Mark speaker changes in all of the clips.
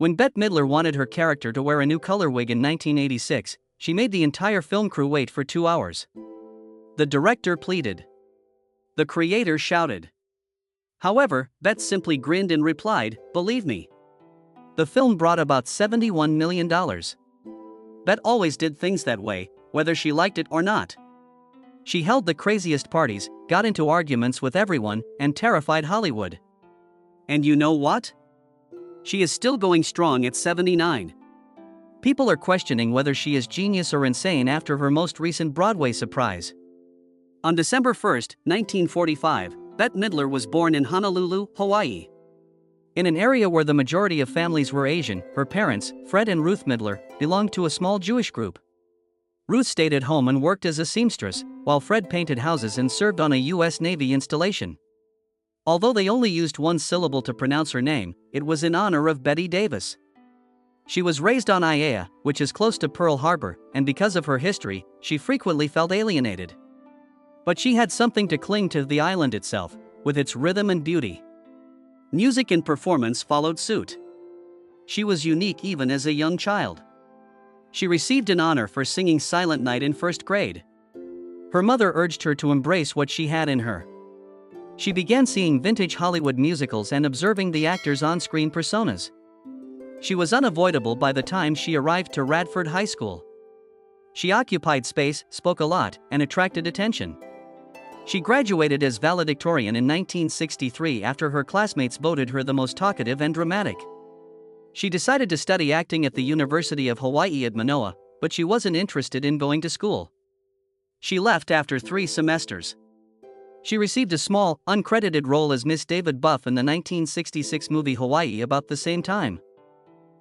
Speaker 1: When Bette Midler wanted her character to wear a new color wig in 1986, she made the entire film crew wait for 2 hours. The director pleaded. The creator shouted. However, Bette simply grinned and replied, "Believe me." The film brought about $71 million. Bette always did things that way, whether she liked it or not. She held the craziest parties, got into arguments with everyone, and terrified Hollywood. And you know what? She is still going strong at 79. People are questioning whether she is genius or insane after her most recent Broadway surprise. On December 1, 1945, Bette Midler was born in Honolulu, Hawaii. In an area where the majority of families were Asian, her parents, Fred and Ruth Midler, belonged to a small Jewish group. Ruth stayed at home and worked as a seamstress, while Fred painted houses and served on a U.S. Navy installation. Although they only used one syllable to pronounce her name, it was in honor of Bette Davis. She was raised on Aiea, which is close to Pearl Harbor, and because of her history, she frequently felt alienated. But she had something to cling to: the island itself, with its rhythm and beauty. Music and performance followed suit. She was unique even as a young child. She received an honor for singing Silent Night in first grade. Her mother urged her to embrace what she had in her. She began seeing vintage Hollywood musicals and observing the actors' on-screen personas. She was unavoidable by the time she arrived to Radford High School. She occupied space, spoke a lot, and attracted attention. She graduated as valedictorian in 1963 after her classmates voted her the most talkative and dramatic. She decided to study acting at the University of Hawaii at Manoa, but she wasn't interested in going to school. She left after 3 semesters. She received a small, uncredited role as Miss David Buff in the 1966 movie Hawaii about the same time.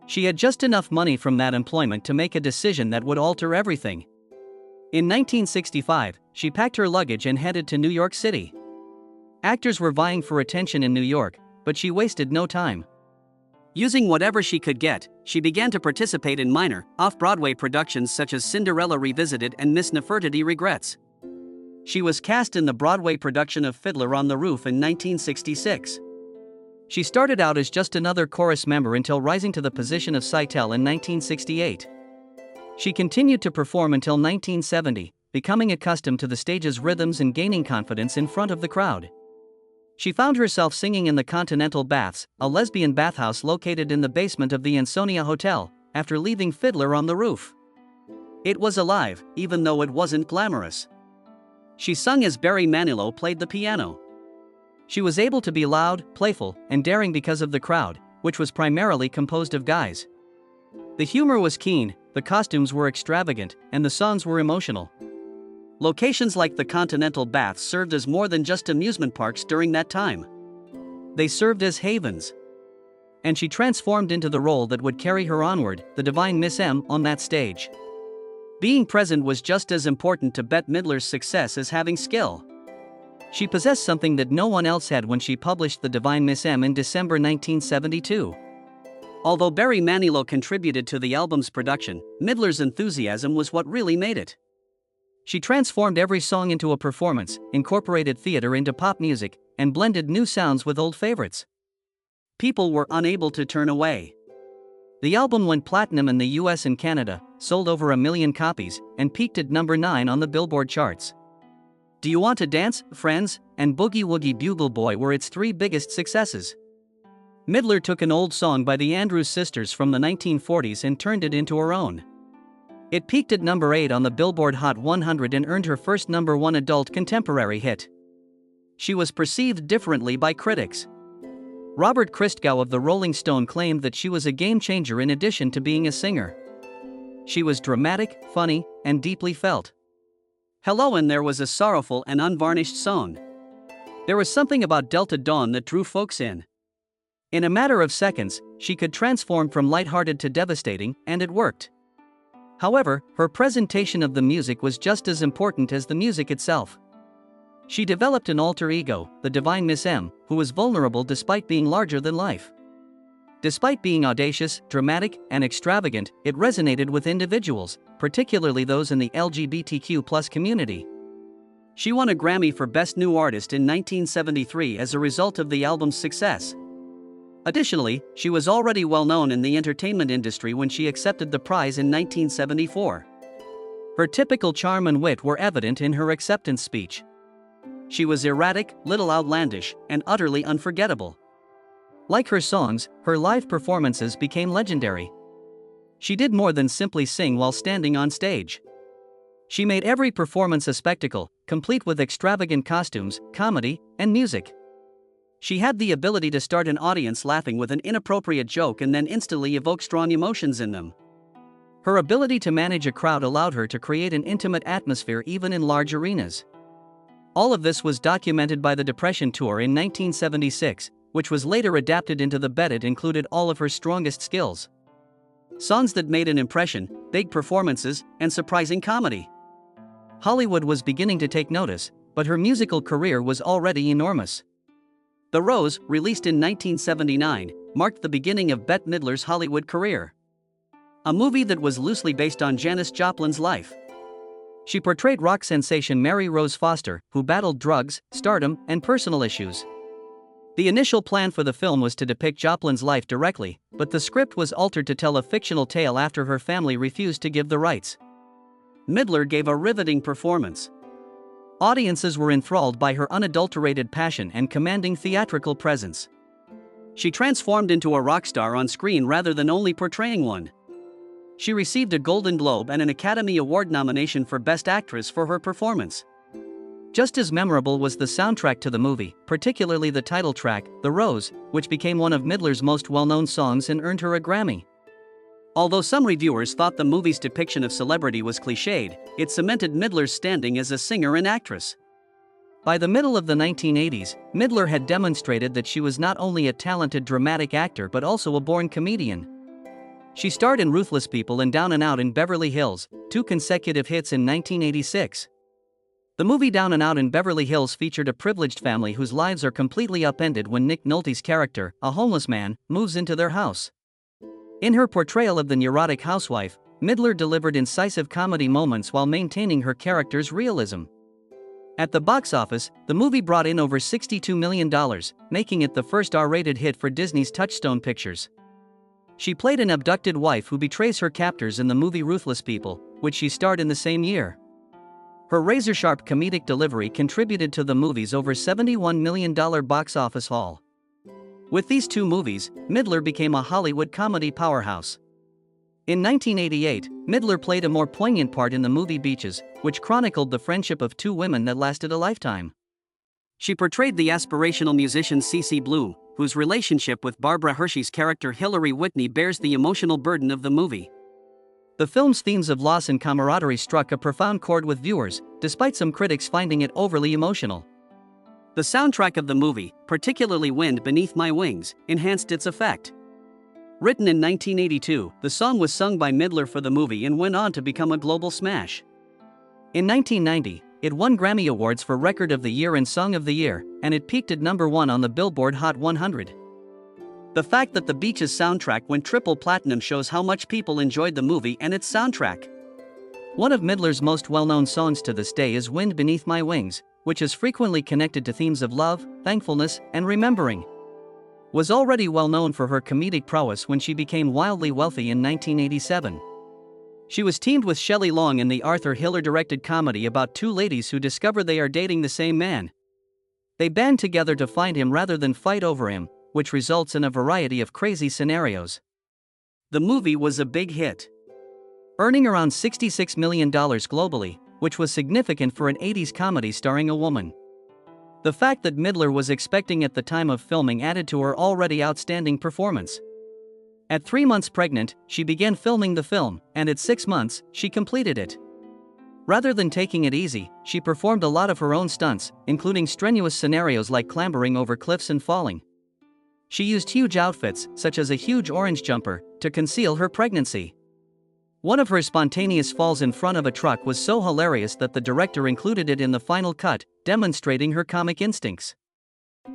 Speaker 1: She had just enough money from that employment to make a decision that would alter everything. In 1965, she packed her luggage and headed to New York City. Actors were vying for attention in New York, but she wasted no time. Using whatever she could get, she began to participate in minor, off-Broadway productions such as Cinderella Revisited and Miss Nefertiti Regrets. She was cast in the Broadway production of Fiddler on the Roof in 1966. She started out as just another chorus member until rising to the position of Seitel in 1968. She continued to perform until 1970, becoming accustomed to the stage's rhythms and gaining confidence in front of the crowd. She found herself singing in the Continental Baths, a lesbian bathhouse located in the basement of the Ansonia Hotel, after leaving Fiddler on the Roof. It was alive, even though it wasn't glamorous. She sung as Barry Manilow played the piano. She was able to be loud, playful, and daring because of the crowd, which was primarily composed of guys. The humor was keen, the costumes were extravagant, and the songs were emotional. Locations like the Continental Baths served as more than just amusement parks during that time. They served as havens. And she transformed into the role that would carry her onward, the divine Miss M, on that stage. Being present was just as important to Bette Midler's success as having skill. She possessed something that no one else had when she published The Divine Miss M in December 1972. Although Barry Manilow contributed to the album's production, Midler's enthusiasm was what really made it. She transformed every song into a performance, incorporated theater into pop music, and blended new sounds with old favorites. People were unable to turn away. The album went platinum in the US and Canada, sold over 1 million copies, and peaked at number 9 on the Billboard charts. Do You Want to Dance, Friends, and Boogie Woogie Bugle Boy were its 3 biggest successes. Midler took an old song by the Andrews Sisters from the 1940s and turned it into her own. It peaked at number 8 on the Billboard Hot 100 and earned her first number 1 adult contemporary hit. She was perceived differently by critics. Robert Christgau of the Rolling Stone claimed that she was a game changer in addition to being a singer. She was dramatic, funny, and deeply felt. Hello, and there was a sorrowful and unvarnished song. There was something about Delta Dawn that drew folks in. In a matter of seconds, she could transform from lighthearted to devastating, and it worked. However, her presentation of the music was just as important as the music itself. She developed an alter ego, the Divine Miss M, who was vulnerable despite being larger than life. Despite being audacious, dramatic, and extravagant, it resonated with individuals, particularly those in the LGBTQ+ community. She won a Grammy for Best New Artist in 1973 as a result of the album's success. Additionally, she was already well known in the entertainment industry when she accepted the prize in 1974. Her typical charm and wit were evident in her acceptance speech. She was erratic, little outlandish, and utterly unforgettable. Like her songs, her live performances became legendary. She did more than simply sing while standing on stage. She made every performance a spectacle, complete with extravagant costumes, comedy, and music. She had the ability to start an audience laughing with an inappropriate joke and then instantly evoke strong emotions in them. Her ability to manage a crowd allowed her to create an intimate atmosphere even in large arenas. All of this was documented by the Depression Tour in 1976, which was later adapted into the Bette included all of her strongest skills. Songs that made an impression, big performances, and surprising comedy. Hollywood was beginning to take notice, but her musical career was already enormous. The Rose, released in 1979, marked the beginning of Bette Midler's Hollywood career. A movie that was loosely based on Janis Joplin's life. She portrayed rock sensation Mary Rose Foster, who battled drugs, stardom, and personal issues. The initial plan for the film was to depict Joplin's life directly, but the script was altered to tell a fictional tale after her family refused to give the rights. Midler gave a riveting performance. Audiences were enthralled by her unadulterated passion and commanding theatrical presence. She transformed into a rock star on screen rather than only portraying one. She received a Golden Globe and an Academy Award nomination for Best Actress for her performance. Just as memorable was the soundtrack to the movie, particularly the title track, The Rose, which became one of Midler's most well-known songs and earned her a Grammy. Although some reviewers thought the movie's depiction of celebrity was cliched, it cemented Midler's standing as a singer and actress. By the middle of the 1980s, Midler had demonstrated that she was not only a talented dramatic actor but also a born comedian. She starred in Ruthless People and Down and Out in Beverly Hills, two consecutive hits in 1986. The movie Down and Out in Beverly Hills featured a privileged family whose lives are completely upended when Nick Nolte's character, a homeless man, moves into their house. In her portrayal of the neurotic housewife, Midler delivered incisive comedy moments while maintaining her character's realism. At the box office, the movie brought in over $62 million, making it the first R-rated hit for Disney's Touchstone Pictures. She played an abducted wife who betrays her captors in the movie Ruthless People, which she starred in the same year. Her razor-sharp comedic delivery contributed to the movie's over $71 million box office haul. With these two movies, Midler became a Hollywood comedy powerhouse. In 1988, Midler played a more poignant part in the movie Beaches, which chronicled the friendship of two women that lasted a lifetime. She portrayed the aspirational musician Cece Bloom, whose relationship with Barbara Hershey's character Hillary Whitney bears the emotional burden of the movie. The film's themes of loss and camaraderie struck a profound chord with viewers, despite some critics finding it overly emotional. The soundtrack of the movie, particularly Wind Beneath My Wings, enhanced its effect. Written in 1982, the song was sung by Midler for the movie and went on to become a global smash. In 1990, it won Grammy Awards for Record of the Year and Song of the Year, and it peaked at number 1 on the Billboard Hot 100. The fact that the Beaches soundtrack went triple platinum shows how much people enjoyed the movie and its soundtrack. One of Midler's most well-known songs to this day is Wind Beneath My Wings, which is frequently connected to themes of love, thankfulness, and remembering. Was already well known for her comedic prowess when she became wildly wealthy in 1987. She was teamed with Shelley Long in the Arthur Hiller-directed comedy about two ladies who discover they are dating the same man. They band together to find him rather than fight over him, which results in a variety of crazy scenarios. The movie was a big hit, earning around $66 million globally, which was significant for an 80s comedy starring a woman. The fact that Midler was expecting at the time of filming added to her already outstanding performance. At 3 months pregnant, she began filming the film, and at 6 months, she completed it. Rather than taking it easy, she performed a lot of her own stunts, including strenuous scenarios like clambering over cliffs and falling. She used huge outfits, such as a huge orange jumper, to conceal her pregnancy. One of her spontaneous falls in front of a truck was so hilarious that the director included it in the final cut, demonstrating her comic instincts.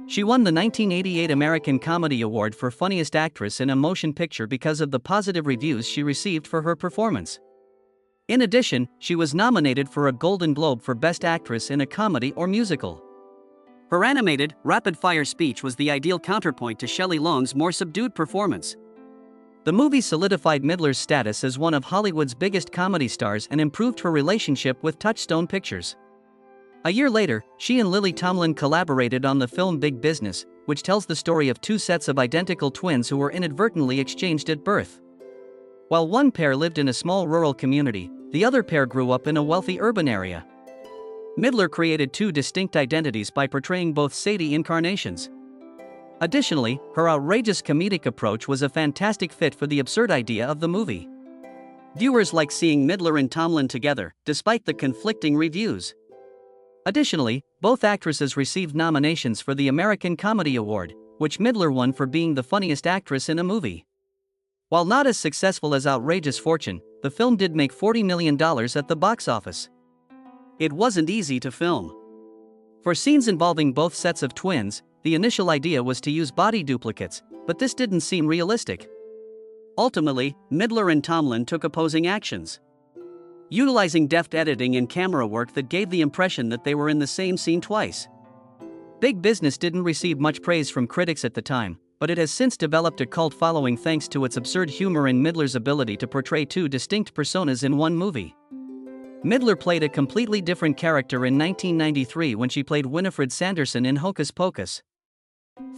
Speaker 1: She won the 1988 American Comedy Award for Funniest Actress in a Motion Picture because of the positive reviews she received for her performance. In addition, she was nominated for a Golden Globe for Best Actress in a Comedy or Musical. Her animated, rapid-fire speech was the ideal counterpoint to Shelley Long's more subdued performance. The movie solidified Midler's status as one of Hollywood's biggest comedy stars and improved her relationship with Touchstone Pictures. A year later, she and Lily Tomlin collaborated on the film Big Business, which tells the story of two sets of identical twins who were inadvertently exchanged at birth. While one pair lived in a small rural community, the other pair grew up in a wealthy urban area. Midler created two distinct identities by portraying both Sadie incarnations. Additionally, her outrageous comedic approach was a fantastic fit for the absurd idea of the movie. Viewers liked seeing Midler and Tomlin together, despite the conflicting reviews. Additionally, both actresses received nominations for the American Comedy Award, which Midler won for being the funniest actress in a movie. While not as successful as Outrageous Fortune, the film did make $40 million at the box office. It wasn't easy to film. For scenes involving both sets of twins, the initial idea was to use body duplicates, but this didn't seem realistic. Ultimately, Midler and Tomlin took opposing actions, utilizing deft editing and camera work that gave the impression that they were in the same scene twice. Big Business didn't receive much praise from critics at the time, but it has since developed a cult following thanks to its absurd humor and Midler's ability to portray two distinct personas in one movie. Midler played a completely different character in 1993 when she played Winifred Sanderson in Hocus Pocus.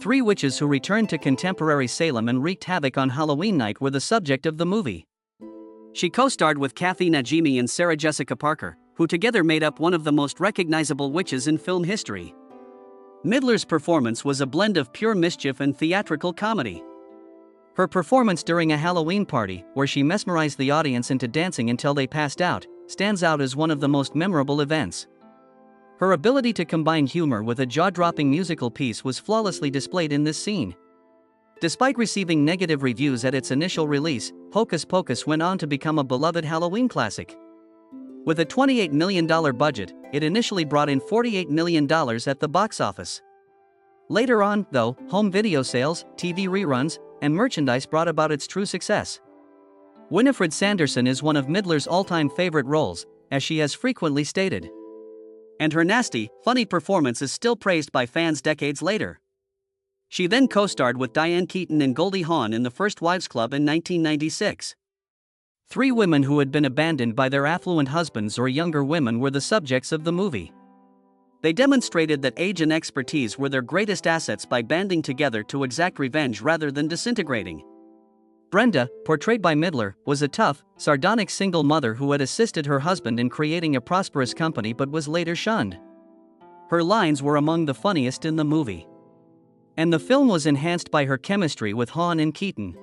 Speaker 1: Three witches who returned to contemporary Salem and wreaked havoc on Halloween night were the subject of the movie. She co-starred with Kathy Najimy and Sarah Jessica Parker, who together made up one of the most recognizable witches in film history. Midler's performance was a blend of pure mischief and theatrical comedy. Her performance during a Halloween party, where she mesmerized the audience into dancing until they passed out, stands out as one of the most memorable events. Her ability to combine humor with a jaw-dropping musical piece was flawlessly displayed in this scene. Despite receiving negative reviews at its initial release, Hocus Pocus went on to become a beloved Halloween classic. With a $28 million budget, it initially brought in $48 million at the box office. Later on, though, home video sales, TV reruns, and merchandise brought about its true success. Winifred Sanderson is one of Midler's all-time favorite roles, as she has frequently stated. And her nasty, funny performance is still praised by fans decades later. She then co-starred with Diane Keaton and Goldie Hawn in The First Wives Club in 1996. Three women who had been abandoned by their affluent husbands or younger women were the subjects of the movie. They demonstrated that age and expertise were their greatest assets by banding together to exact revenge rather than disintegrating. Brenda, portrayed by Midler, was a tough, sardonic single mother who had assisted her husband in creating a prosperous company but was later shunned. Her lines were among the funniest in the movie. And the film was enhanced by her chemistry with Hawn and Keaton.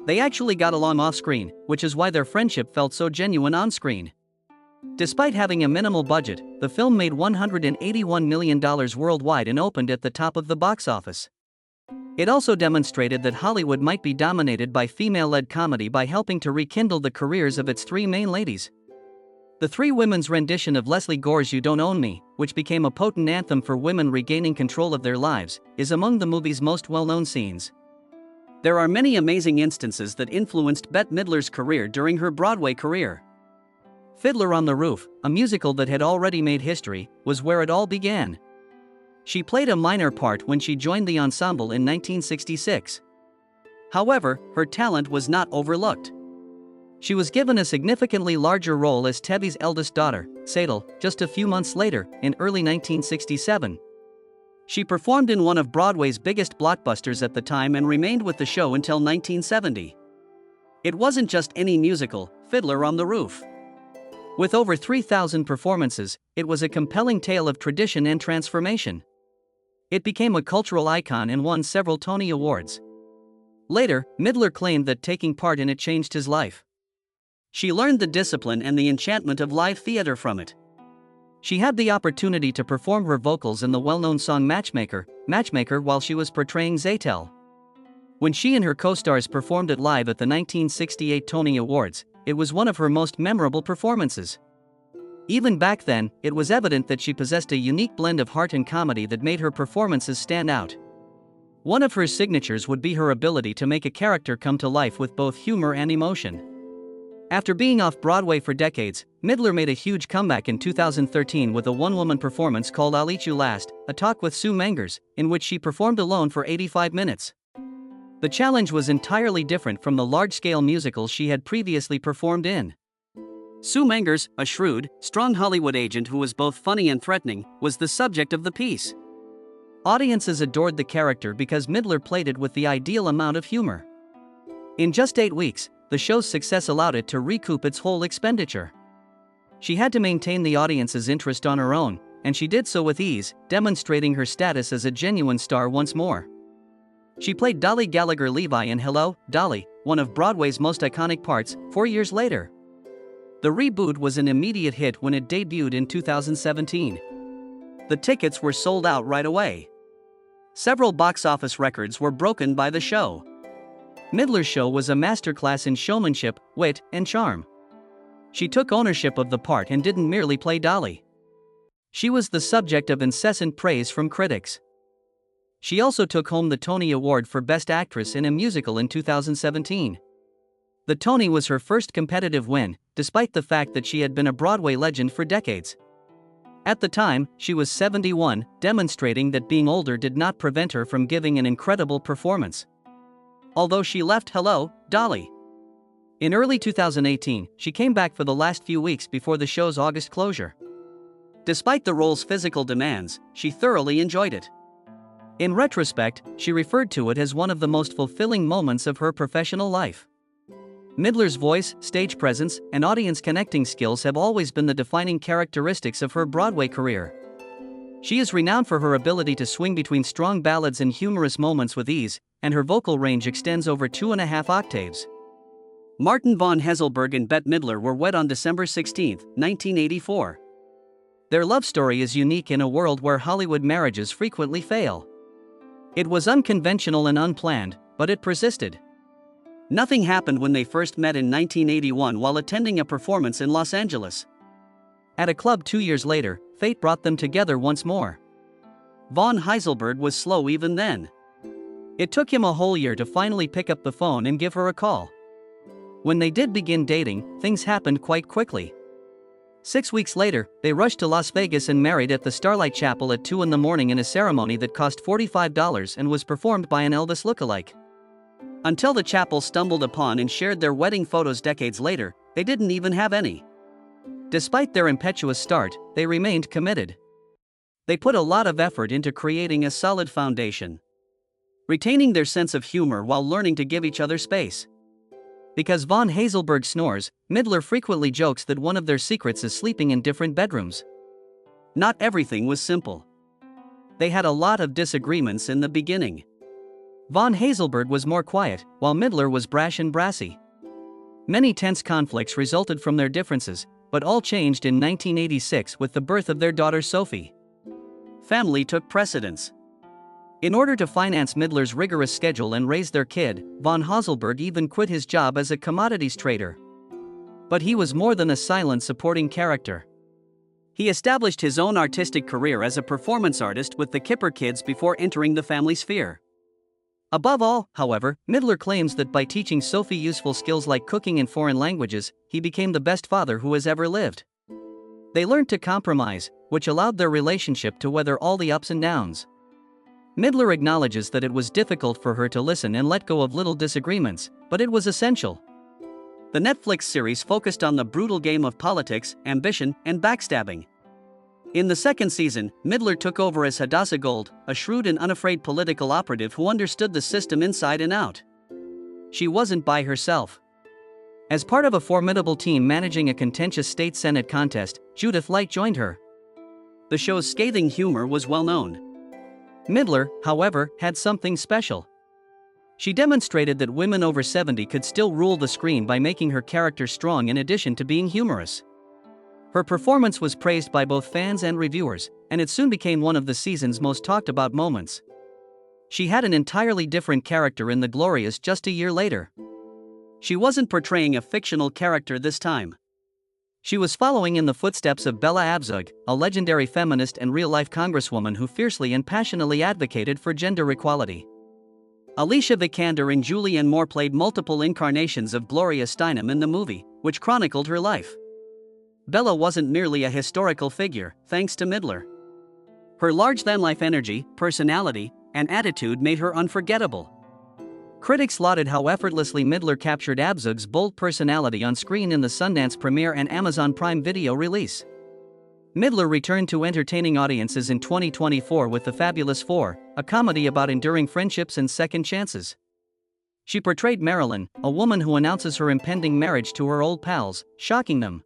Speaker 1: They actually got along off-screen, which is why their friendship felt so genuine on-screen. Despite having a minimal budget, the film made $181 million worldwide and opened at the top of the box office. It also demonstrated that Hollywood might be dominated by female-led comedy by helping to rekindle the careers of its three main ladies. The three women's rendition of Leslie Gore's You Don't Own Me, which became a potent anthem for women regaining control of their lives, is among the movie's most well-known scenes. There are many amazing instances that influenced Bette Midler's career during her Broadway career. Fiddler on the Roof, a musical that had already made history, was where it all began. She played a minor part when she joined the ensemble in 1966. However, her talent was not overlooked. She was given a significantly larger role as Tebby's eldest daughter, Sadel, just a few months later, in early 1967. She performed in one of Broadway's biggest blockbusters at the time and remained with the show until 1970. It wasn't just any musical, Fiddler on the Roof. With over 3,000 performances, it was a compelling tale of tradition and transformation. It became a cultural icon and won several Tony Awards. Later, Midler claimed that taking part in it changed his life. She learned the discipline and the enchantment of live theater from it. She had the opportunity to perform her vocals in the well-known song Matchmaker, while she was portraying Zaytel. When she and her co-stars performed it live at the 1968 Tony Awards, it was one of her most memorable performances. Even back then, it was evident that she possessed a unique blend of heart and comedy that made her performances stand out. One of her signatures would be her ability to make a character come to life with both humor and emotion. After being off Broadway for decades, Midler made a huge comeback in 2013 with a one-woman performance called I'll Eat You Last, a talk with Sue Mengers, in which she performed alone for 85 minutes. The challenge was entirely different from the large-scale musicals she had previously performed in. Sue Mengers, a shrewd, strong Hollywood agent who was both funny and threatening, was the subject of the piece. Audiences adored the character because Midler played it with the ideal amount of humor. In just 8 weeks, the show's success allowed it to recoup its whole expenditure. She had to maintain the audience's interest on her own, and she did so with ease, demonstrating her status as a genuine star once more. She played Dolly Gallagher-Levi in Hello, Dolly, one of Broadway's most iconic parts, 4 years later. The reboot was an immediate hit when it debuted in 2017. The tickets were sold out right away. Several box office records were broken by the show. Midler's show was a masterclass in showmanship, wit, and charm. She took ownership of the part and didn't merely play Dolly. She was the subject of incessant praise from critics. She also took home the Tony Award for Best Actress in a Musical in 2017. The Tony was her first competitive win, despite the fact that she had been a Broadway legend for decades. At the time, she was 71, demonstrating that being older did not prevent her from giving an incredible performance. Although she left Hello, Dolly in early 2018, she came back for the last few weeks before the show's August closure. Despite the role's physical demands, she thoroughly enjoyed it. In retrospect, she referred to it as one of the most fulfilling moments of her professional life. Midler's voice, stage presence, and audience connecting skills have always been the defining characteristics of her Broadway career. She is renowned for her ability to swing between strong ballads and humorous moments with ease, and her vocal range extends over 2.5 octaves. Martin von Hazelberg and Bette Midler were wed on December 16, 1984. Their love story is unique in a world where Hollywood marriages frequently fail. It was unconventional and unplanned, but it persisted. Nothing happened when they first met in 1981 while attending a performance in Los Angeles. At a club 2 years later, fate brought them together once more. Von Hazelberg was slow even then. It took him a whole year to finally pick up the phone and give her a call. When they did begin dating, things happened quite quickly. 6 weeks later, they rushed to Las Vegas and married at the Starlight Chapel at 2 a.m. in a ceremony that cost $45 and was performed by an Elvis lookalike. Until the chapel stumbled upon and shared their wedding photos decades later, they didn't even have any. Despite their impetuous start, they remained committed. They put a lot of effort into creating a solid foundation, retaining their sense of humor while learning to give each other space. Because von Hazelberg snores, Midler frequently jokes that one of their secrets is sleeping in different bedrooms. Not everything was simple. They had a lot of disagreements in the beginning. Von Hazelberg was more quiet, while Midler was brash and brassy. Many tense conflicts resulted from their differences, but all changed in 1986 with the birth of their daughter Sophie. Family took precedence. In order to finance Midler's rigorous schedule and raise their kid, von Hazelberg even quit his job as a commodities trader. But he was more than a silent supporting character. He established his own artistic career as a performance artist with the Kipper Kids before entering the family sphere. Above all, however, Midler claims that by teaching Sophie useful skills like cooking and foreign languages, he became the best father who has ever lived. They learned to compromise, which allowed their relationship to weather all the ups and downs. Midler acknowledges that it was difficult for her to listen and let go of little disagreements, but it was essential. The Netflix series focused on the brutal game of politics, ambition, and backstabbing. In the second season, Midler took over as Hadassah Gold, a shrewd and unafraid political operative who understood the system inside and out. She wasn't by herself. As part of a formidable team managing a contentious state senate contest, Judith Light joined her. The show's scathing humor was well known. Midler, however, had something special. She demonstrated that women over 70 could still rule the screen by making her character strong in addition to being humorous. Her performance was praised by both fans and reviewers, and it soon became one of the season's most talked about moments. She had an entirely different character in The Glorious just a year later. She wasn't portraying a fictional character this time. She was following in the footsteps of Bella Abzug, a legendary feminist and real-life congresswoman who fiercely and passionately advocated for gender equality. Alicia Vikander and Julianne Moore played multiple incarnations of Gloria Steinem in the movie, which chronicled her life. Bella wasn't merely a historical figure, thanks to Midler. Her large-than-life energy, personality, and attitude made her unforgettable. Critics lauded how effortlessly Midler captured Abzug's bold personality on screen in the Sundance premiere and Amazon Prime Video release. Midler returned to entertaining audiences in 2024 with The Fabulous Four, a comedy about enduring friendships and second chances. She portrayed Marilyn, a woman who announces her impending marriage to her old pals, shocking them.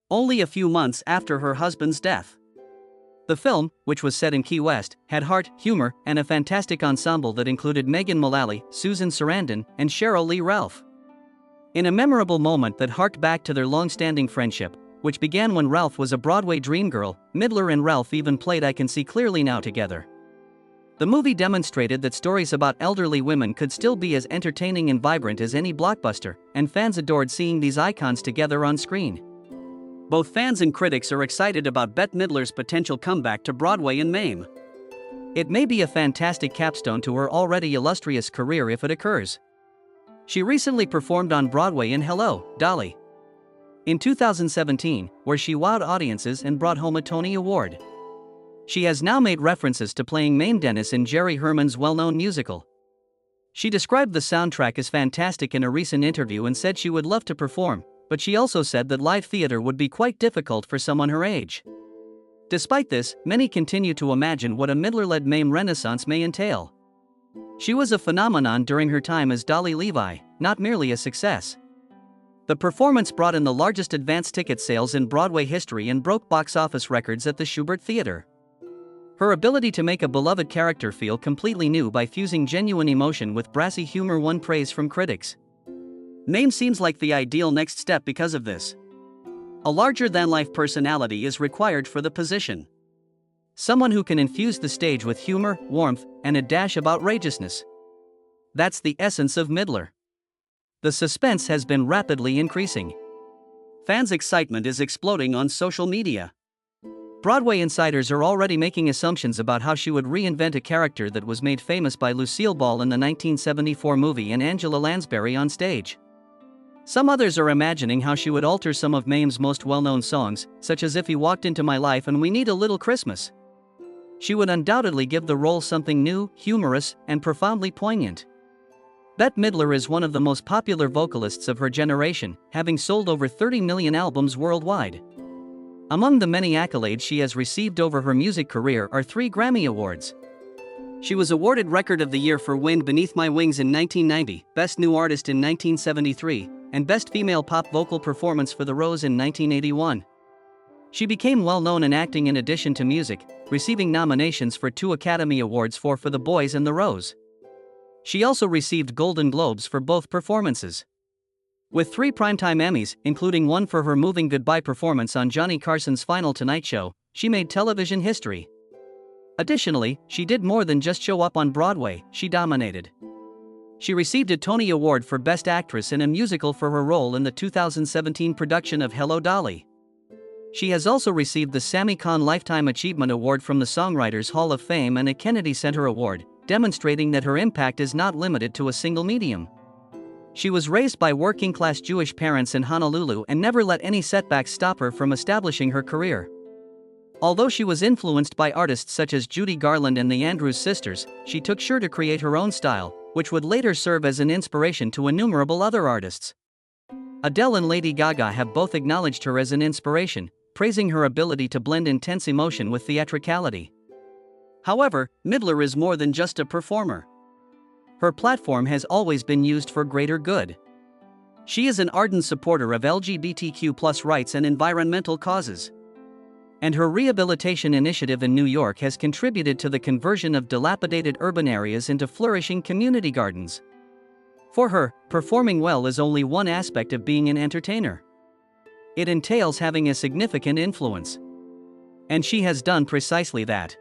Speaker 1: Only a few months after her husband's death. The film, which was set in Key West, had heart, humor, and a fantastic ensemble that included Megan Mullally, Susan Sarandon, and Cheryl Lee Ralph. In a memorable moment that harked back to their long-standing friendship, which began when Ralph was a Broadway dream girl, Midler and Ralph even played I Can See Clearly Now together. The movie demonstrated that stories about elderly women could still be as entertaining and vibrant as any blockbuster, and fans adored seeing these icons together on screen. Both fans and critics are excited about Bette Midler's potential comeback to Broadway in May. It may be a fantastic capstone to her already illustrious career if it occurs. She recently performed on Broadway in Hello, Dolly! In 2017, where she wowed audiences and brought home a Tony Award. She has now made references to playing Mame Dennis in Jerry Herman's well-known musical. She described the soundtrack as fantastic in a recent interview and said she would love to perform, but she also said that live theater would be quite difficult for someone her age. Despite this, many continue to imagine what a Midler-led Mame renaissance may entail. She was a phenomenon during her time as Dolly Levi, not merely a success. The performance brought in the largest advance ticket sales in Broadway history and broke box office records at the Shubert Theater. Her ability to make a beloved character feel completely new by fusing genuine emotion with brassy humor won praise from critics. Mame seems like the ideal next step because of this. A larger-than-life personality is required for the position. Someone who can infuse the stage with humor, warmth, and a dash of outrageousness. That's the essence of Midler. The suspense has been rapidly increasing. Fans' excitement is exploding on social media. Broadway insiders are already making assumptions about how she would reinvent a character that was made famous by Lucille Ball in the 1974 movie and Angela Lansbury on stage. Some others are imagining how she would alter some of Mame's most well-known songs, such as If He Walked Into My Life and We Need a Little Christmas. She would undoubtedly give the role something new, humorous, and profoundly poignant. Bette Midler is one of the most popular vocalists of her generation, having sold over 30 million albums worldwide. Among the many accolades she has received over her music career are 3 Grammy Awards. She was awarded Record of the Year for Wind Beneath My Wings in 1990, Best New Artist in 1973, and Best Female Pop Vocal Performance for The Rose in 1981. She became well known in acting in addition to music, receiving nominations for 2 Academy Awards for The Boys and The Rose. She also received Golden Globes for both performances. With 3 Primetime Emmys, including one for her moving goodbye performance on Johnny Carson's Final Tonight Show, she made television history. Additionally, she did more than just show up on Broadway, she dominated. She received a Tony Award for Best Actress in a Musical for her role in the 2017 production of Hello, Dolly! She has also received the Sammy Cahn Lifetime Achievement Award from the Songwriters Hall of Fame and a Kennedy Center Award, demonstrating that her impact is not limited to a single medium. She was raised by working-class Jewish parents in Honolulu and never let any setbacks stop her from establishing her career. Although she was influenced by artists such as Judy Garland and the Andrews Sisters, she took sure to create her own style, which would later serve as an inspiration to innumerable other artists. Adele and Lady Gaga have both acknowledged her as an inspiration, praising her ability to blend intense emotion with theatricality. However, Midler is more than just a performer. Her platform has always been used for greater good. She is an ardent supporter of LGBTQ+ rights and environmental causes. And her rehabilitation initiative in New York has contributed to the conversion of dilapidated urban areas into flourishing community gardens. For her, performing well is only one aspect of being an entertainer. It entails having a significant influence. And she has done precisely that.